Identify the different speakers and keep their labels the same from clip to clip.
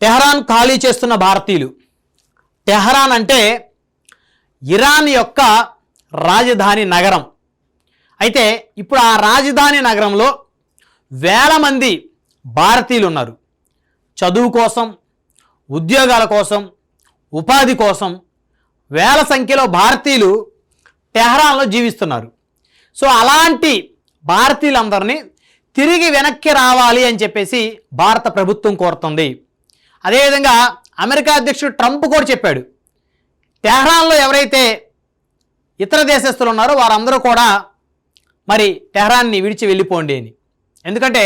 Speaker 1: Tehran ఖాళీ చేస్తున్న భారతీయులు. టెహరాన్ అంటే ఇరాన్ యొక్క రాజధాని నగరం. అయితే ఇప్పుడు ఆ రాజధాని నగరంలో వేల మంది భారతీయులు ఉన్నారు. చదువు కోసం, ఉద్యోగాల కోసం, ఉపాధి కోసం వేల సంఖ్యలో భారతీయులు టెహరాన్లో జీవిస్తున్నారు. సో అలాంటి భారతీయులందరినీ తిరిగి వెనక్కి రావాలి అని చెప్పేసి భారత ప్రభుత్వం కోరుతుంది. అదేవిధంగా అమెరికా అధ్యక్షుడు ట్రంప్ కూడా చెప్పాడు, టెహరాన్లో ఎవరైతే ఇతర దేశస్తులు ఉన్నారో వారందరూ కూడా మరి టెహరాన్ని విడిచి వెళ్ళిపోండి అని. ఎందుకంటే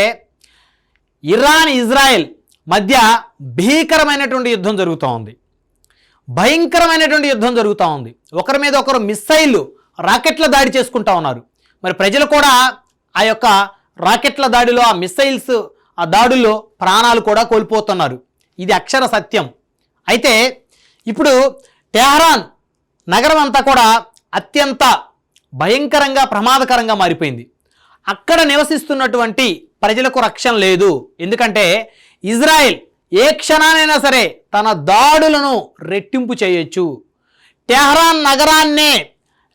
Speaker 1: ఇరాన్ ఇజ్రాయెల్ మధ్య భీకరమైనటువంటి యుద్ధం జరుగుతూ ఉంది, భయంకరమైనటువంటి యుద్ధం జరుగుతూ ఉంది. ఒకరి మీద ఒకరు మిస్సైళ్ళు, రాకెట్ల దాడి చేసుకుంటా ఉన్నారు. మరి ప్రజలు కూడా ఆ యొక్క రాకెట్ల దాడిలో, ఆ మిస్సైల్స్ ఆ దాడుల్లో ప్రాణాలు కూడా కోల్పోతున్నారు. ఇది అక్షర సత్యం. అయితే ఇప్పుడు టెహరాన్ నగరం అంతా కూడా అత్యంత భయంకరంగా, ప్రమాదకరంగా మారిపోయింది. అక్కడ నివసిస్తున్నటువంటి ప్రజలకు రక్షణ లేదు. ఎందుకంటే ఇజ్రాయెల్ ఏ క్షణానైనా సరే తన దాడులను రెట్టింపు చేయొచ్చు, టెహరాన్ నగరాన్నే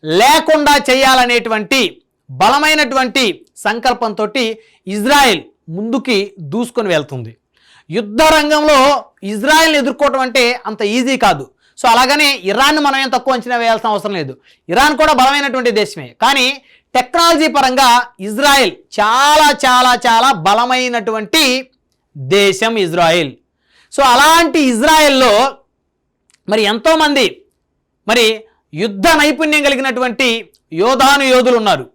Speaker 1: లేకుండా చేయాలనేటువంటి బలమైనటువంటి సంకల్పంతో ఇజ్రాయెల్ ముందుకి దూసుకొని వెళ్తుంది. యుద్ధ రంగంలో ఇజ్రాయెల్ని ఎదుర్కోవటం అంటే అంత ఈజీ కాదు. సో అలాగనే ఇరాన్ను మనం ఏం తక్కువ అంచనా వేయాల్సిన అవసరం లేదు. ఇరాన్ కూడా బలమైనటువంటి దేశమే, కానీ టెక్నాలజీ పరంగా ఇజ్రాయెల్ చాలా చాలా చాలా బలమైనటువంటి దేశం ఇజ్రాయెల్. సో అలాంటి ఇజ్రాయెల్లో మరి ఎంతోమంది మరి యుద్ధ నైపుణ్యం కలిగినటువంటి యోధులు ఉన్నారు.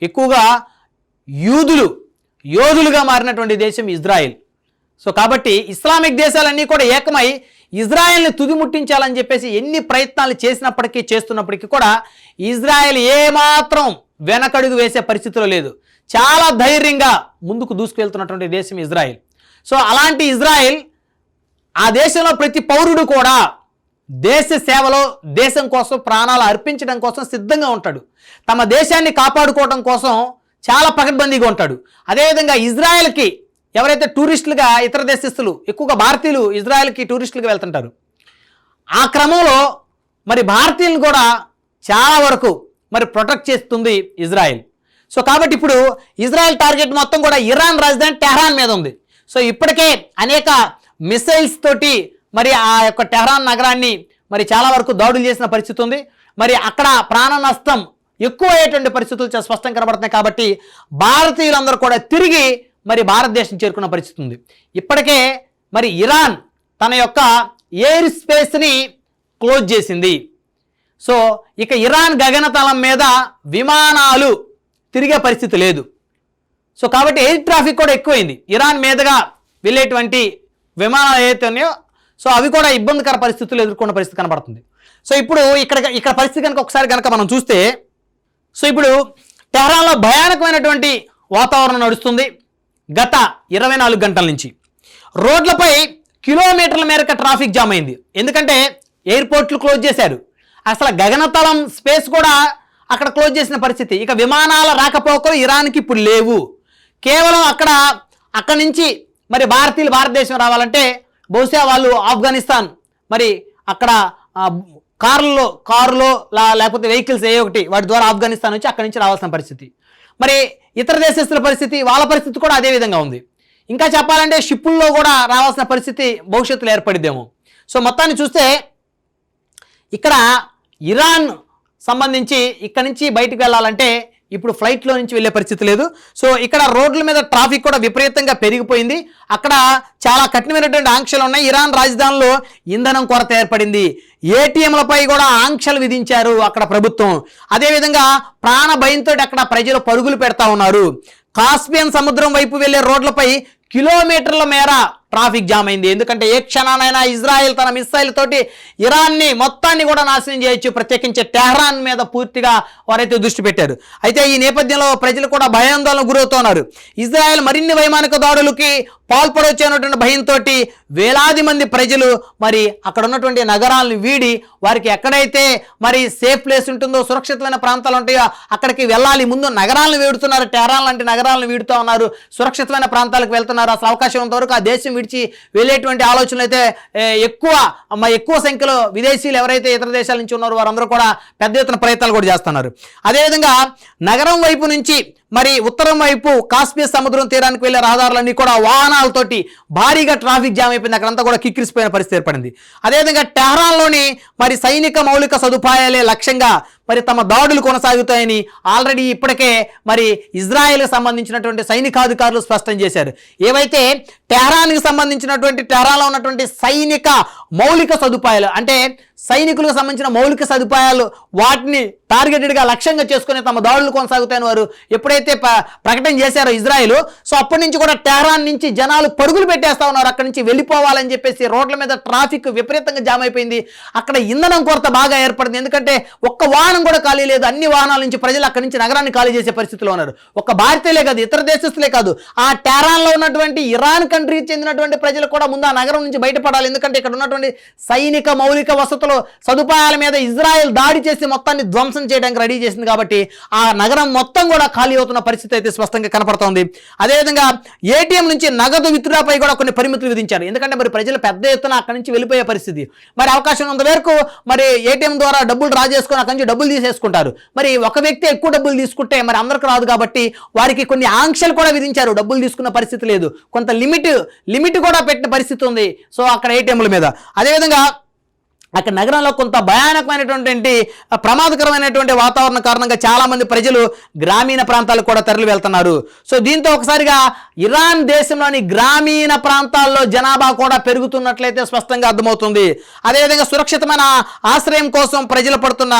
Speaker 1: ఎక్కువగా యోధులుగా మారినటువంటి దేశం ఇజ్రాయెల్. సో కాబట్టి ఇస్లామిక్ దేశాలన్నీ కూడా ఏకమై ఇజ్రాయెల్ని తుదిముట్టించాలని చెప్పేసి ఎన్ని ప్రయత్నాలు చేస్తున్నప్పటికీ కూడా ఇజ్రాయెల్ ఏమాత్రం వెనకడుగు వేసే పరిస్థితిలో లేదు. చాలా ధైర్యంగా ముందుకు దూసుకువెళ్తున్నటువంటి దేశం ఇజ్రాయెల్. సో అలాంటి ఇజ్రాయెల్, ఆ దేశంలో ప్రతి పౌరుడు కూడా దేశ సేవలో, దేశం కోసం ప్రాణాలు అర్పించడం కోసం సిద్ధంగా ఉంటాడు. తమ దేశాన్ని కాపాడుకోవడం కోసం చాలా పకడ్బందీగా ఉంటాడు. అదేవిధంగా ఇజ్రాయెల్కి ఎవరైతే టూరిస్టులుగా, ఇతర దేశస్తులు ఎక్కువగా భారతీయులు ఇజ్రాయెల్కి టూరిస్టులుగా వెళ్తుంటారు, ఆ క్రమంలో మరి భారతీయులను కూడా చాలా వరకు మరి ప్రొటెక్ట్ చేస్తుంది ఇజ్రాయెల్. సో కాబట్టి ఇప్పుడు ఇజ్రాయెల్ టార్గెట్ మొత్తం కూడా ఇరాన్ రాజధాని టెహరాన్ మీద ఉంది. సో ఇప్పటికే అనేక మిసైల్స్ తోటి మరి ఆ యొక్క టెహరాన్ నగరాన్ని మరి చాలా వరకు దాడులు చేసిన పరిస్థితి ఉంది. మరి అక్కడ ప్రాణ నష్టం ఎక్కువ అయ్యేటువంటి పరిస్థితులు చాలా స్పష్టంగా కనబడుతున్నాయి. కాబట్టి భారతీయులందరూ కూడా తిరిగి మరి భారతదేశం చేరుకున్న పరిస్థితి ఉంది. ఇప్పటికే మరి ఇరాన్ తన యొక్క ఎయిర్ స్పేస్ని క్లోజ్ చేసింది. సో ఇక ఇరాన్ గగనతలం మీద విమానాలు తిరిగే పరిస్థితి లేదు. సో కాబట్టి ఎయిర్ ట్రాఫిక్ కూడా ఎక్కువైంది. ఇరాన్ మీదుగా వెళ్ళేటువంటి విమానాలు ఏవైతే ఉన్నాయో సో అవి కూడా ఇబ్బందికర పరిస్థితులు ఎదుర్కొన్న పరిస్థితి కనబడుతుంది. సో ఇప్పుడు ఇక్కడ పరిస్థితి కనుక ఒకసారి కనుక మనం చూస్తే, సో ఇప్పుడు టెహరాన్లో భయానకమైనటువంటి వాతావరణం నడుస్తుంది. గత 24 గంటల నుంచి రోడ్లపై కిలోమీటర్ల మేరకు ట్రాఫిక్ జామ్ అయింది. ఎందుకంటే ఎయిర్పోర్ట్లు క్లోజ్ చేశారు. అసలు గగనతలం స్పేస్ కూడా అక్కడ క్లోజ్ చేసిన పరిస్థితి. ఇక విమానాల రాకపోకలు ఇరాన్కి ఇప్పుడు లేవు. కేవలం అక్కడి నుంచి మరి భారతదేశం రావాలంటే బహుశా వాళ్ళు ఆఫ్ఘనిస్తాన్ మరి అక్కడ కారులో లేకపోతే వెహికల్స్ ఏ ఒకటి వాటి ద్వారా ఆఫ్ఘనిస్తాన్ నుంచి అక్కడి నుంచి రావాల్సిన పరిస్థితి. మరి ఇతర దేశస్తుల పరిస్థితి, వాళ్ళ పరిస్థితి కూడా అదే విధంగా ఉంది. ఇంకా చెప్పాలంటే షిప్పుల్లో కూడా రావాల్సిన పరిస్థితి భవిష్యత్తులో ఏర్పడిద్దేమో. సో మొత్తాన్ని చూస్తే ఇక్కడ ఇరాన్ సంబంధించి ఇక్కడి నుంచి బయటకు వెళ్ళాలంటే ఇప్పుడు ఫ్లైట్లో నుంచి వెళ్ళే పరిస్థితి లేదు. సో ఇక్కడ రోడ్ల మీద ట్రాఫిక్ కూడా విపరీతంగా పెరిగిపోయింది. అక్కడ చాలా కఠినమైనటువంటి ఆంక్షలు ఉన్నాయి. ఇరాన్ రాజధానిలో ఇంధనం కొరత ఏర్పడింది. ఏటీఎంలపై కూడా ఆంక్షలు విధించారు అక్కడ ప్రభుత్వం. అదేవిధంగా ప్రాణ భయంతో అక్కడ ప్రజలు పరుగులు పెడతా ఉన్నారు. కాస్పియన్ సముద్రం వైపు వెళ్ళే రోడ్లపై కిలోమీటర్ల మేర ట్రాఫిక్ జామ్ అయింది. ఎందుకంటే ఏ క్షణానైనా ఇజ్రాయెల్ తన మిస్సైల్ తోటి ఇరాన్ని మొత్తాన్ని కూడా నాశనం చేయొచ్చు. ప్రత్యేకించి టెహరాన్ మీద పూర్తిగా వారైతే దృష్టి పెట్టారు. అయితే ఈ నేపథ్యంలో ప్రజలు కూడా భయాందోళనకు గురవుతున్నారు. ఇజ్రాయెల్ మరిన్ని వైమానిక దాడులకి పాల్పడవచ్చు అన్నటువంటి భయంతో వేలాది మంది ప్రజలు మరి అక్కడ ఉన్నటువంటి నగరాలను వీడి వారికి ఎక్కడైతే మరి సేఫ్ ప్లేస్ ఉంటుందో, సురక్షితమైన ప్రాంతాలు ఉంటాయో అక్కడికి వెళ్ళాలి. ముందు నగరాలను వీడుతున్నారు, టెహరాన్ లాంటి నగరాలను వీడుతూ ఉన్నారు, సురక్షితమైన ప్రాంతాలకు వెళ్తున్నారు. అసలు అవకాశం ఉన్నంత వరకు ఆ దేశం విడిచి వెళ్ళేటువంటి ఆలోచనలు అయితే ఎక్కువ సంఖ్యలో విదేశీయులు ఎవరైతే ఇతర దేశాల నుంచి ఉన్నారో వారందరూ కూడా పెద్ద ఎత్తున ప్రయత్నాలు కూడా చేస్తున్నారు. అదేవిధంగా నగరం వైపు నుంచి మరి ఉత్తరం వైపు కాస్పియన్ సముద్రం తీరానికి వెళ్ళే రహదారులన్నీ కూడా వాహనాలతోటి భారీగా ట్రాఫిక్ జామ్ అయిపోయింది. అక్కడంతా కూడా కిక్కిరిసిపోయిన పరిస్థితి ఏర్పడింది. అదేవిధంగా టెహరాన్లోని మరి సైనిక మౌలిక సదుపాయాలే లక్ష్యంగా మరి తమ దాడులు కొనసాగుతాయని ఆల్రెడీ ఇప్పటికే మరి ఇజ్రాయెల్కి సంబంధించినటువంటి సైనికాధికారులు స్పష్టం చేశారు. ఏవైతే టెహరాన్కి సంబంధించినటువంటి టెహరాన్లో ఉన్నటువంటి సైనిక మౌలిక సదుపాయాలు అంటే సైనికులకు సంబంధించిన మౌలిక సదుపాయాలు వాటిని టార్గెటెడ్గా లక్ష్యంగా చేసుకుని తమ దాడులు కొనసాగుతాయని వారు ఎప్పుడైతే ప్రకటన చేశారో ఇజ్రాయెల్, సో అప్పటి నుంచి కూడా టెహరాన్ నుంచి జనాలు పరుగులు పెట్టేస్తా ఉన్నారు. అక్కడి నుంచి వెళ్ళిపోవాలని చెప్పేసి రోడ్ల మీద ట్రాఫిక్ విపరీతంగా జామ్ అయిపోయింది. అక్కడ ఇంధనం కొరత బాగా ఏర్పడింది. ఎందుకంటే ఒక్క వాహనం కూడా ఖాళీ లేదు. అన్ని వాహనాల నుంచి ప్రజలు అక్కడి నుంచి నగరాన్ని ఖాళీ చేసే పరిస్థితిలో ఉన్నారు. ఒక్క భారతీయులే కాదు, ఇతర దేశస్తులే కాదు, ఆ టెహరాన్లో ఉన్నటువంటి ఇరాన్ కంట్రీకి చెందినటువంటి ప్రజలు కూడా ముందు ఆ నగరం నుంచి బయటపడాలి. ఎందుకంటే ఇక్కడ ఉన్నటువంటి సైనిక మౌలిక వసతులు సదుపాయాల మీద ఇజ్రాయెల్ దాడి చేసి మొత్తాన్ని ధ్వంసం చేయడానికి రెడీ చేసింది. కాబట్టి ఆ నగరం మొత్తం కూడా ఖాళీ అవుతున్న పరిస్థితి అయితే స్పష్టంగా కనపడుతోంది. అదేవిధంగా ఏటీఎం నుంచి నగదు విత్డ్రాపై కూడా కొన్ని పరిమితులు విధించారు. ఎందుకంటే మరి ప్రజలు పెద్ద ఎత్తున అక్కడి నుంచి వెళ్ళిపోయే పరిస్థితి. మరి అవకాశం ఉన్నంత వరకు మరి ఏటీఎం ద్వారా డబ్బులు డ్రా చేసుకొని అక్కడి నుంచి డబ్బులు తీసేసుకుంటారు. మరి ఒక వ్యక్తి ఎక్కువ డబ్బులు తీసుకుంటే మరి అందరికి రాదు కాబట్టి వారికి కొన్ని ఆంక్షలు కూడా విధించారు. డబ్బులు తీసుకున్న పరిస్థితి లేదు, కొంత లిమిట్ కూడా పెట్టిన పరిస్థితి ఉంది. సో అక్కడ ఏటీఎంల మీద అదేవిధంగా అక్కడ నగరంలో కొంత భయానకమైనటువంటి ప్రమాదకరమైనటువంటి వాతావరణం కారణంగా చాలామంది ప్రజలు గ్రామీణ ప్రాంతాలకు కూడా తరలి వెళ్తున్నారు. సో దీంతో ఒకసారిగా ఇరాన్ దేశంలోని గ్రామీణ ప్రాంతాల్లో జనాభా కూడా పెరుగుతున్నట్లయితే స్పష్టంగా అర్థమవుతుంది. అదేవిధంగా సురక్షితమైన ఆశ్రయం కోసం ప్రజలు పడుతున్న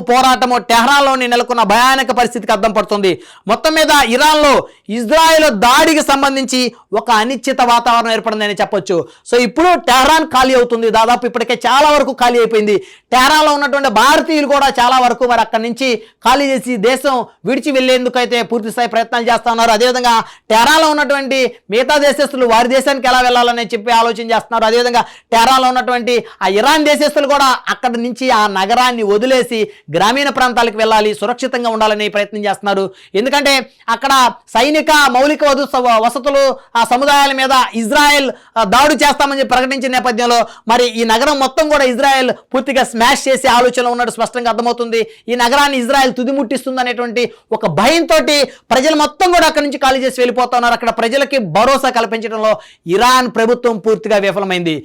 Speaker 1: పోరాటము టెహరాన్లోని నెలకొన్న భయానక పరిస్థితికి అర్థం పడుతుంది. మొత్తం మీద ఇరాన్లో ఇజ్రాయెల్ దాడికి సంబంధించి ఒక అనిశ్చిత వాతావరణం ఏర్పడిందని చెప్పొచ్చు. సో ఇప్పుడు టెహరాన్ ఖాళీ అవుతుంది. దాదాపు ఇప్పటికే చాలా వరకు ఖాళీ అయిపోయింది. టెహరాన్లో ఉన్నటువంటి భారతీయులు కూడా చాలా వరకు మరి అక్కడి నుంచి ఖాళీ చేసి దేశం విడిచి వెళ్లేందుకు అయితే పూర్తి స్థాయి ప్రయత్నాలు చేస్తా ఉన్నారు. అదేవిధంగా టెహరాన్లో ఉన్నటువంటి మిగతా దేశస్తులు వారి దేశానికి ఎలా వెళ్ళాలని చెప్పి ఆలోచన చేస్తున్నారు. అదేవిధంగా టెహరాన్లో ఉన్నటువంటి ఆ ఇరాన్ దేశస్తులు కూడా అక్కడి నుంచి ఆ నగరాన్ని వదిలేసి గ్రామీణ ప్రాంతాలకు వెళ్ళాలి, సురక్షితంగా ఉండాలని ప్రయత్నం చేస్తున్నారు. ఎందుకంటే అక్కడ సైనిక మౌలిక వసతులు ఆ సముదాయాల మీద ఇజ్రాయెల్ దాడి చేస్తామని ప్రకటించిన నేపథ్యంలో మరి ఈ నగరం మొత్తం కూడా ఇజ్రాయెల్ పూర్తిగా స్మాష్ చేసే ఆలోచనలో ఉన్నట్టు స్పష్టంగా అర్థమవుతుంది. ఈ నగరాన్ని ఇజ్రాయెల్ తుదిముట్టిస్తుంది అనేటువంటి ఒక భయంతో ప్రజలు మొత్తం కూడా అక్కడి నుంచి ఖాళీ చేసి వెళ్ళిపోతా ఉన్నారు. అక్కడ ప్రజలకి భరోసా కల్పించడంలో ఇరాన్ ప్రభుత్వం పూర్తిగా విఫలమైంది.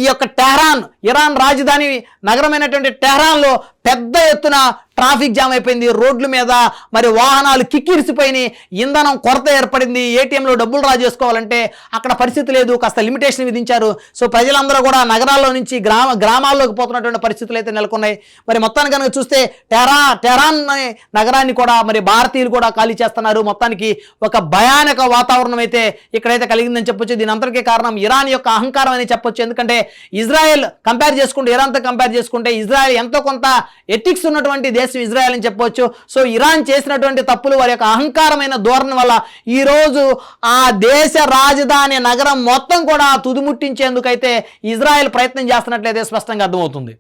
Speaker 1: ఈ యొక్క టెహరాన్ ఇరాన్ రాజధాని నగరమైనటువంటి టెహరాన్లో పెద్ద ఎత్తున ట్రాఫిక్ జామ్ అయిపోయింది. రోడ్ల మీద మరి వాహనాలు కిక్కిరిసిపోయినాయి. ఇంధనం కొరత ఏర్పడింది. ఏటీఎంలో డబ్బులు డ్రా చేసుకోవాలంటే అక్కడ పరిస్థితి లేదు, కాస్త లిమిటేషన్ విధించారు. సో ప్రజలందరూ కూడా నగరాల్లో నుంచి గ్రామాల్లోకి పోతున్నటువంటి పరిస్థితులు అయితే నెలకొన్నాయి. మరి మొత్తానికి కనుక చూస్తే టెహరాన్ నగరాన్ని కూడా మరి భారతీయులు కూడా ఖాళీ చేస్తున్నారు. మొత్తానికి ఒక భయానక వాతావరణం అయితే ఇక్కడైతే కలిగిందని చెప్పొచ్చు. దీని అంతటికీ కారణం ఇరాన్ యొక్క అహంకారం అని చెప్పొచ్చు. ఎందుకంటే ఇజ్రాయెల్ ఇరాన్తో కంపేర్ చేసుకుంటే ఇజ్రాయెల్ ఎంతో కొంత ఎథిక్స్ ఉన్నటువంటి దేశం ఇజ్రాయెల్ అని చెప్పొచ్చు. సో ఇరాన్ చేసినటువంటి తప్పులు వారి యొక్క అహంకారమైన ధోరణి వల్ల ఈరోజు ఆ దేశ రాజధాని నగరం మొత్తం కూడా తుదిముట్టించేందుకైతే ఇజ్రాయెల్ ప్రయత్నం చేస్తున్నట్లయితే స్పష్టంగా అర్థమవుతుంది.